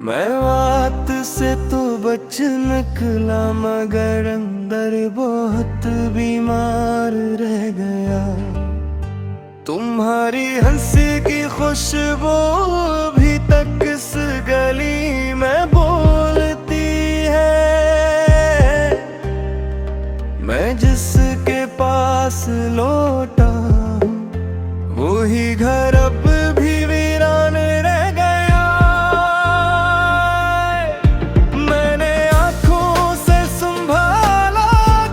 मैं बात से तो बच निकला मगर अंदर बहुत बीमार रह गया। तुम्हारी हंसी की खुशबू अभी तक इस गली में बोलती है। मैं जिसके पास लौटा हूँ वही घर अब भी वीरान रह गया। मैंने आँखों से संभाला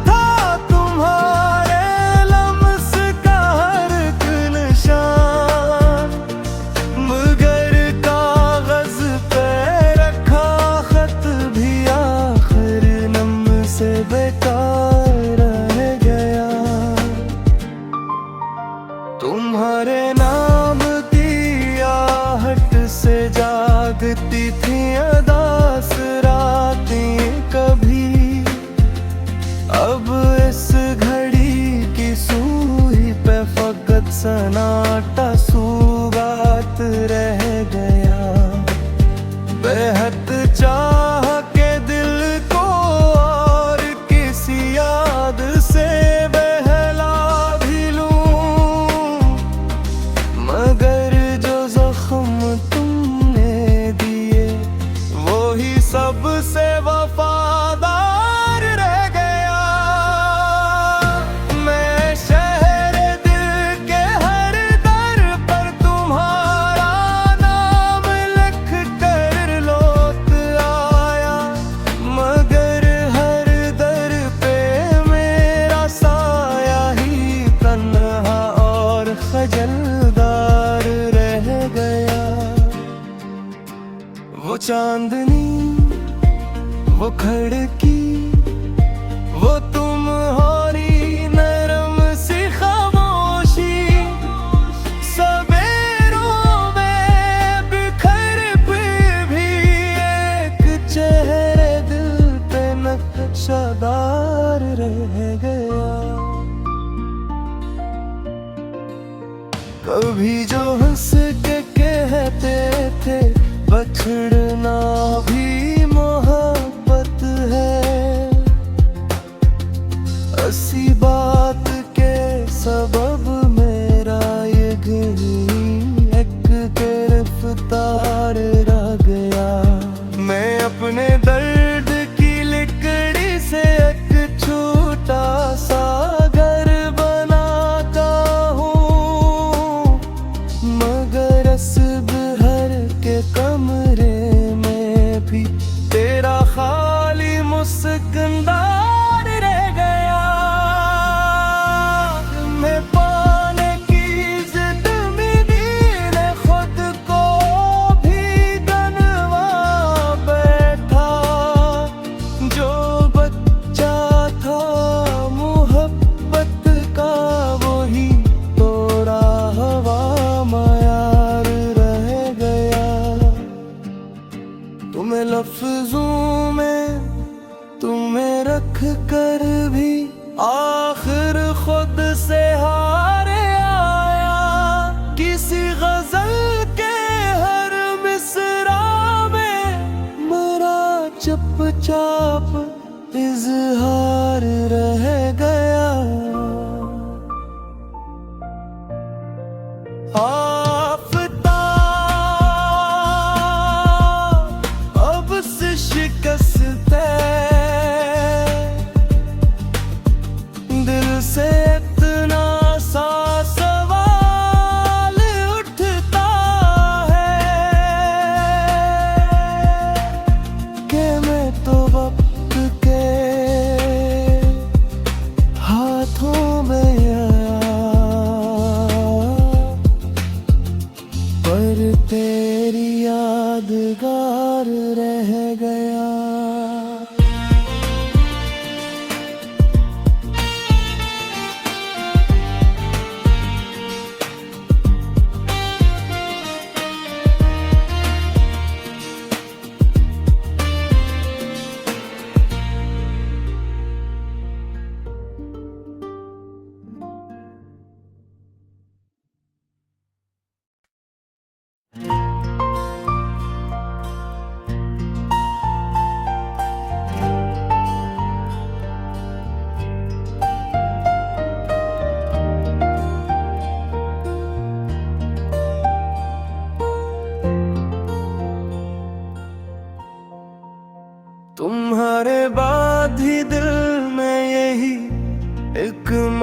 था तुम्हारे लम्स का हर एक निशान, मगर कागज पे रखा खत भी आखिर नम से बेकार रह गया। तुम्हारे नाम की आहट से जागती थी अदास रातें कभी, अब इस घड़ी की सुई पे फकत सन्नाटा सुगात रह गया। बेहद चाह के दिल को और किसी याद से बहला भी लूं, मगर जो जख्म तुमने दिए वो ही सबसे वफादार रह गया। मैं शहर दिल के हर दर पर तुम्हारा नाम लिख कर लौट आया, मगर हर दर पे मेरा साया ही तन्हा और खजलदार रह गया। वो चांदनी, वो खिड़की, वो तुम्हारी नरम सी खामोशी, सवेरों में बिखर भी एक चेहरे दिल पे नक्शादार रह गया। कभी जो हंस के कहते थे बछड़ना भी मोहब्बत है, ऐसी बात के सबब मेरा ये गिरी एक गिरफ्तार रह गया। मैं अपने दर्द की लिकड़ी से एक छोटा सा घर बनाता हूँ, मगर असब हर के कमरे में भी तेरा खाली मुस्कुरार रह गया। मैं पाने की जिद में ने खुद को भी गनवा बैठा, जो बच्चा था मोहब्बत का वही तोड़ा हवा मायार रह गया। तुम्हें लफ्जों में तुम्हें रख कर भी आखिर खुद से हारे आया। किसी गजल के हर मिसरा में मेरा चुपचाप इजहार रह गया। अब से शिकस्त दिल से इतना सा सवाल उठता है कि मैं तो वक्त के हाथों में आया, पर तेरी यादगार रह गया।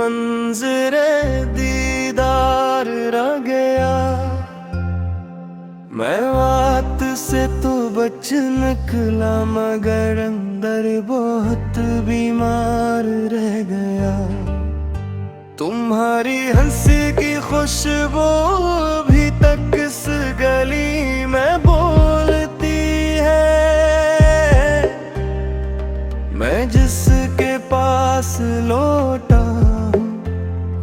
मंजरे दीदार रह गया। मैं बात से तो बच निकला मगर अंदर बहुत बीमार रह गया। तुम्हारी हंसी की खुशबू अभी तक इस गली में बोलती है। मैं जिसके पास लौटा हूँ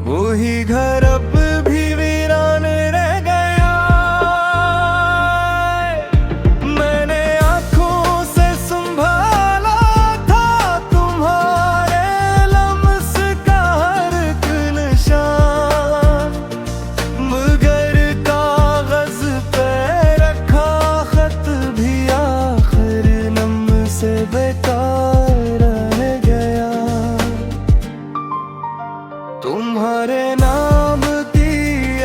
वही घर अब भी वीरान रह गया। मैंने आँखों से संभाला था तुम्हारे लम्स का हर एक निशान, मगर कागज पे रखा खत भी आखिर नम से बेकार रह गया। तुम्हारे नाम की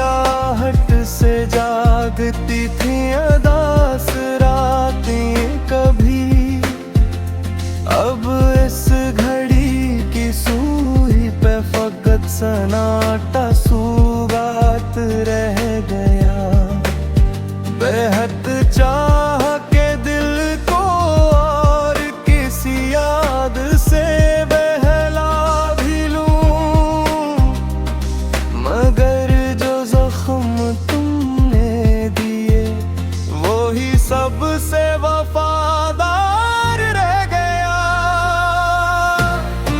आहट से जागती थी अदास रातें कभी, अब इस घड़ी की सुई पे फकत सन्नाटा सुगात रह गया। बेहद चाह के दिल को और किसी याद से बहला भी लूं, मगर जो जख्म तुमने दिए वो ही सबसे वफादार रह गया।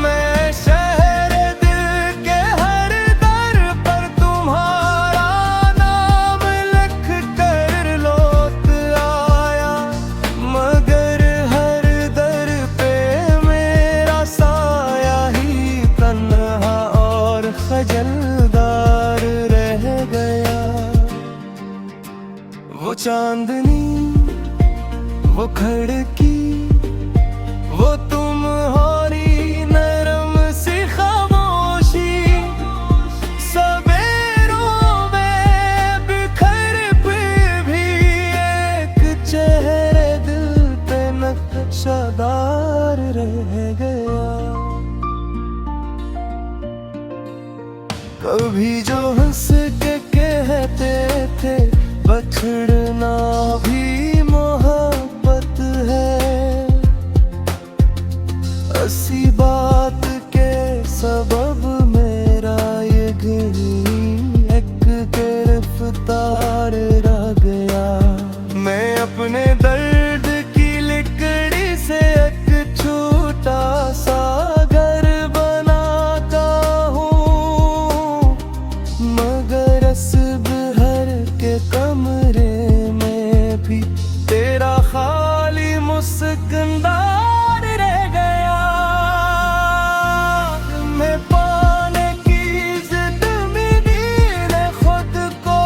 मैं शहर दिल के हर दर पर तुम्हारा नाम लिख कर लौट आया, मगर हर दर पे मेरा साया ही तन्हा और खजलदार रह गया। वो चांदनी, वो खिड़की, वो तुम्हारी नरम सी खामोशी, सवेरों में बिखर पे भी एक चेहरे दिल पे नक्शदार रह गया। कभी जो हंस के कहते थे बछड़ना भी मोहब्बत है, ऐसी बात के सबब मेरा ये दिल एक गिरफ्तार रह गया। मैं अपने दर्द की लकड़ी से एक छोटा सा घर बनाता हूँ, मगर सब हर के कमरे में भी तेरा खाली मुस्कुरार रह गया। मैं पाने की जिद में ने खुद को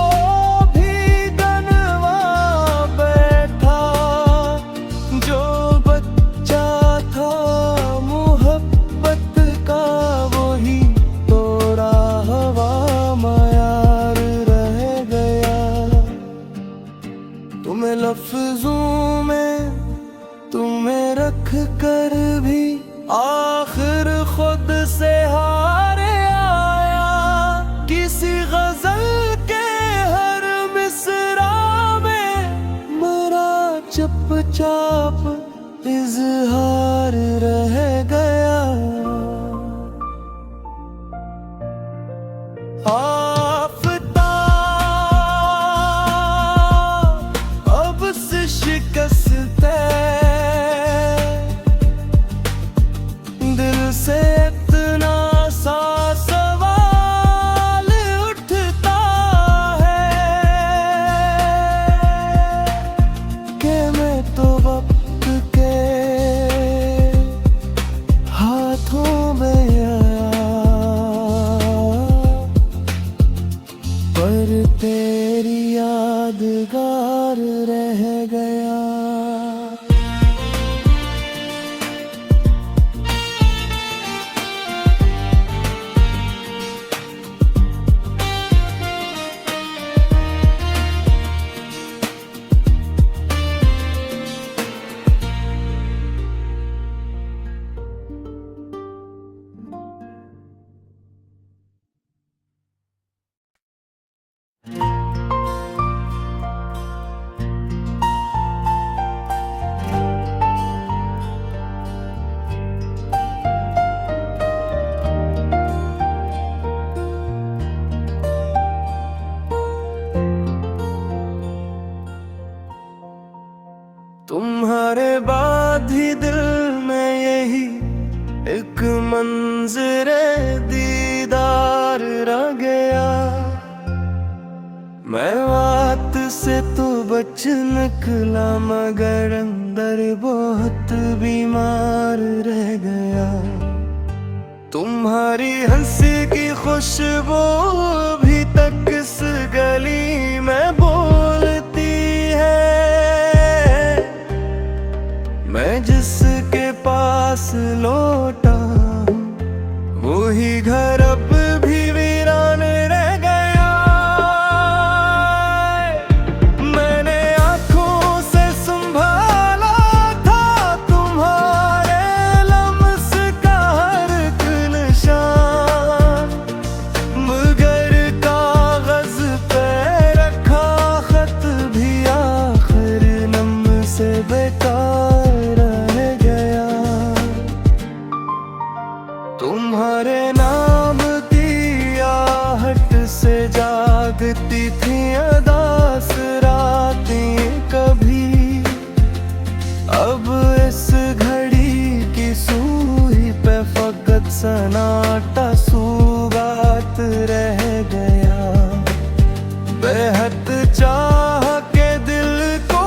भी गनवा बैठा, जो बच्चा था मोहब्बत का वही तोड़ा हवा मायार रह गया। तुम्हें लफ्जों में तुम्हें रख कर भी आखिर खुद से हारे आया। किसी गजल के हर मिसरा में मेरा चुपचाप इजहार रह गया। अब से शिकस्त दिल से इतना सा सवाल उठता है कि मैं तो वक्त के तुम्हारे बाद ही दिल में यही एक मंजर दीदार रह गया। मैं बात से तो बच निकला मगर अंदर बहुत बीमार रह गया। तुम्हारी हंसी की खुशबू अभी तक इस गली में बोलती है। मैं जिसके पास लौटा हूँ वही घर अब भी वीरान रह गया। मैंने आँखों से संभाला था तुम्हारे लम्स का हर एक निशान, मगर कागज पे रखा खत भी आखिर नम से बेकार रह गया। तुम्हारे नाम की आहट से जागती थी अदास रातें कभी, अब इस घड़ी की सुई पे फकत सन्नाटा सुगात रह गया। बेहद चाह के दिल को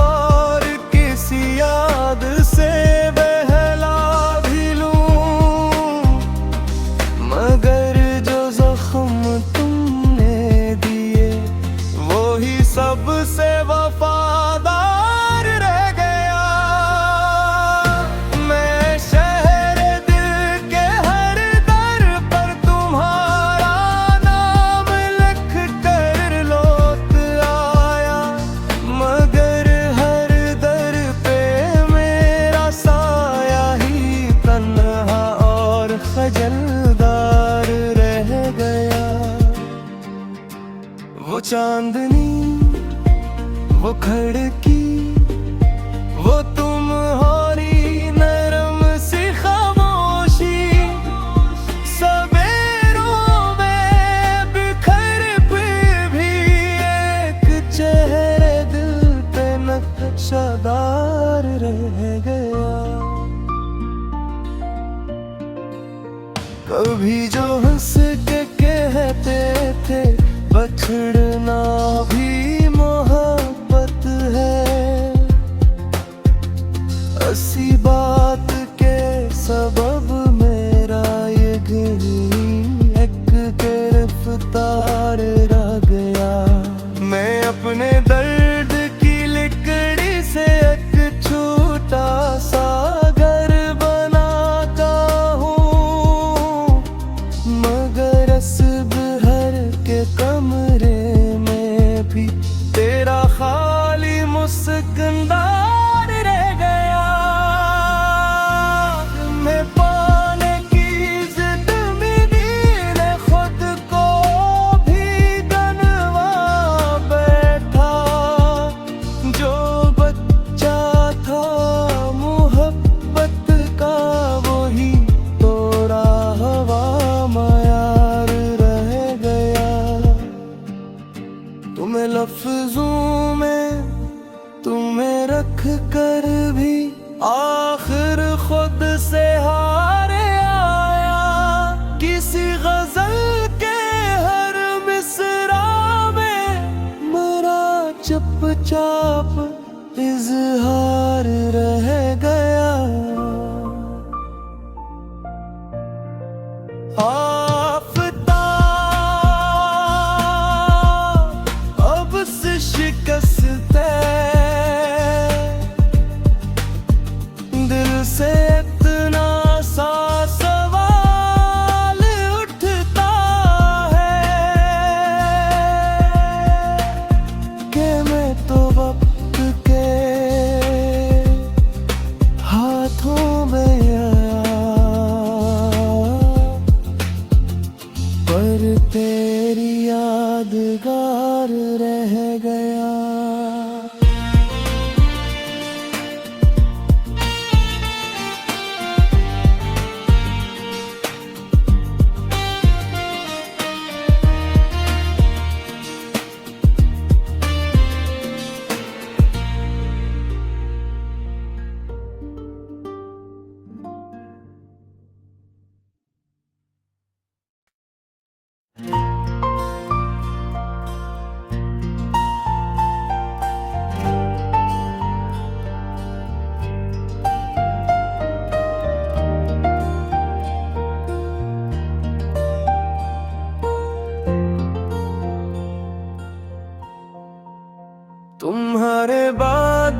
और किसी याद से बहला भी लूं, मगर जो जख्म तुमने दिए वो ही सबसे वफादार रह गया। मैं शहर दिल के हर दर पर तुम्हारा नाम लिख कर लौट आया, मगर हर दर पे मेरा साया ही तन्हा और खजलदार रह गया। वो चांदनी, वो खिड़की, वो तुम्हारी नरम सी खामोशी, सवेरों में बिखर पे भी एक चेहरे दिल पे नक्शदार रह गया। कभी जो हंस के कहते थे बछड़ना भी मोहब्बत है, ऐसी बात के सबब मेरा ये दिल एक गिरफ्तार रह गया। मैं अपने दर्द की लकड़ी से एक छोटा सा घर बनाता हूँ, मगर सब हर के कमरे में भी तेरा खाली मुस्कुरार रह गया। मैं पाने की जिद में ने खुद को भी गनवा बैठा, जो बच्चा था मोहब्बत का वही तोड़ा हवा मायार रह गया। तुम्हें लफ्जों में तुम्हें रख कर भी आखिर खुद से हारे आया। किसी गजल के हर मिसरा में मेरा चुपचाप इजहार रह गया। अब से शिकस्त दिल से इतना सा सवाल उठता है कि मैं तो वक्त के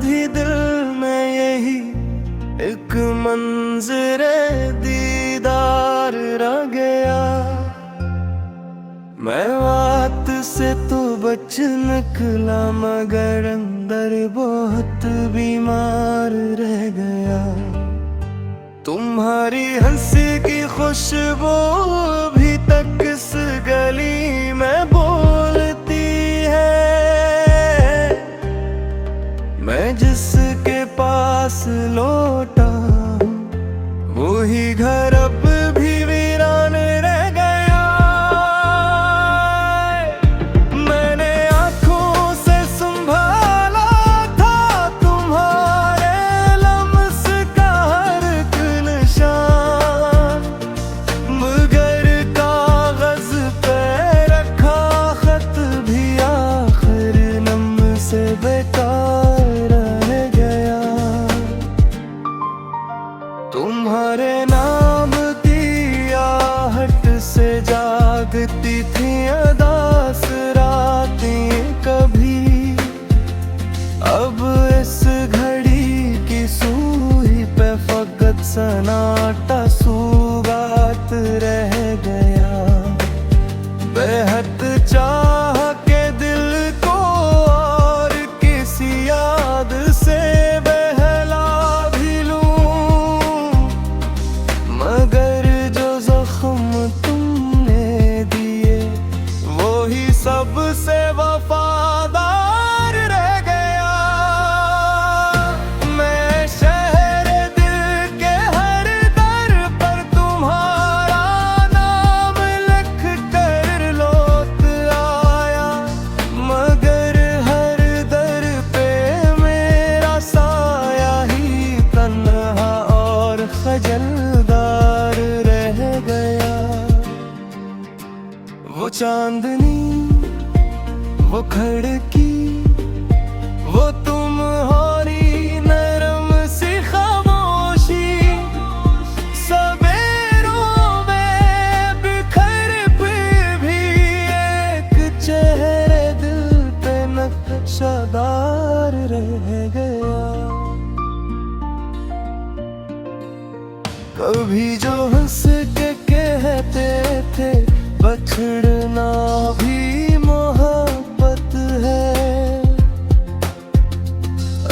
भी दिल में यही एक मंजरे दीदार रह गया। मैं बात से तो बच निकला मगर अंदर बहुत बीमार रह गया। तुम्हारी हंसी की खुशबू अभी तक इस गली में बोलती है। मैं जिसके पास लौटा हूँ वही घर अब भी वीरान रह गया। मैंने आँखों से संभाला था तुम्हारे लम्स का हर एक निशान, मगर कागज पे रखा खत भी आखिर नम से बेकार रह गया। तुम्हारे नाम की आहट से जागती थी अदास रातें कभी, अब इस घड़ी की सुई पे फकत सन्नाटा सुगात रह गया। बेहद चाह के दिल को और किसी याद से बहला भी लूं, मगर जो जख्म तुमने दिए वो ही सबसे वफादार रह गया। मैं शहर दिल के हर दर पर तुम्हारा नाम लिख कर लौट आया, मगर हर दर पे मेरा साया ही तन्हा और खजलदार रह गया। वो चांदनी, वो खिड़की, वो तुम्हारी नरम सी खामोशी, सवेरों में बिखर फिर भी एक चेहरे दिल पे नक्शदार रह गया। कभी जो हंस के कहते थे बछड़ना भी मोहब्बत है,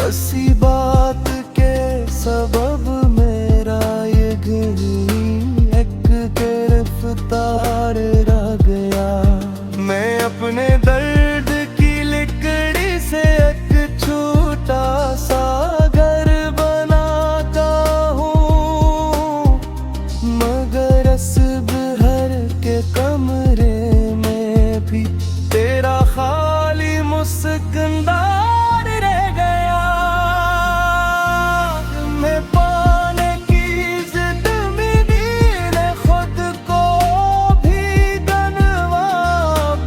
ऐसी बात के सबब मेरा ये दिल एक गिरफ्तार रह गया। मैं अपने दर्द की लिकड़ी से एक छोटा सा घर बनाता हूँ, मगर असबहर के कमरे में भी तेरा खाली मुस्कुरार रह गया। मैं पाने की जिद में ने खुद को भी गनवा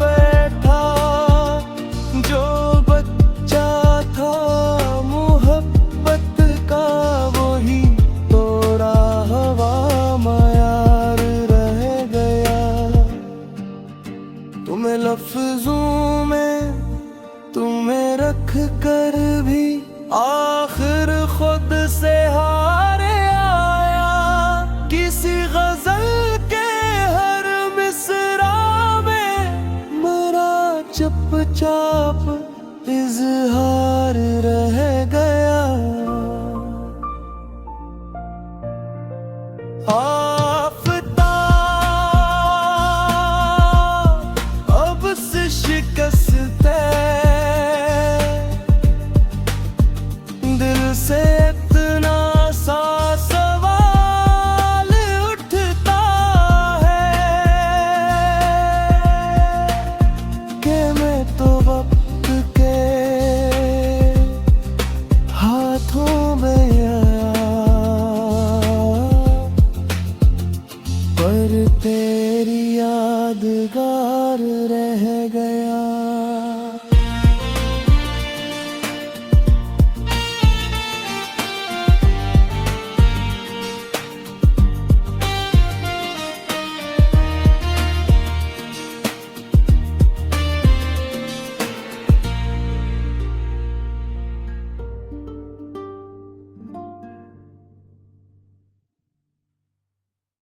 बैठा, जो बच्चा था मोहब्बत का वही तोड़ा हवा मायार रह गया। तुम्हें लफ्जों में तुम्हें रख कर भी आखिर खुद से हार आया। किसी गजल के हर मिसरा में मेरा चुपचाप इजहार रह गया। अब से शिकस्त दिल से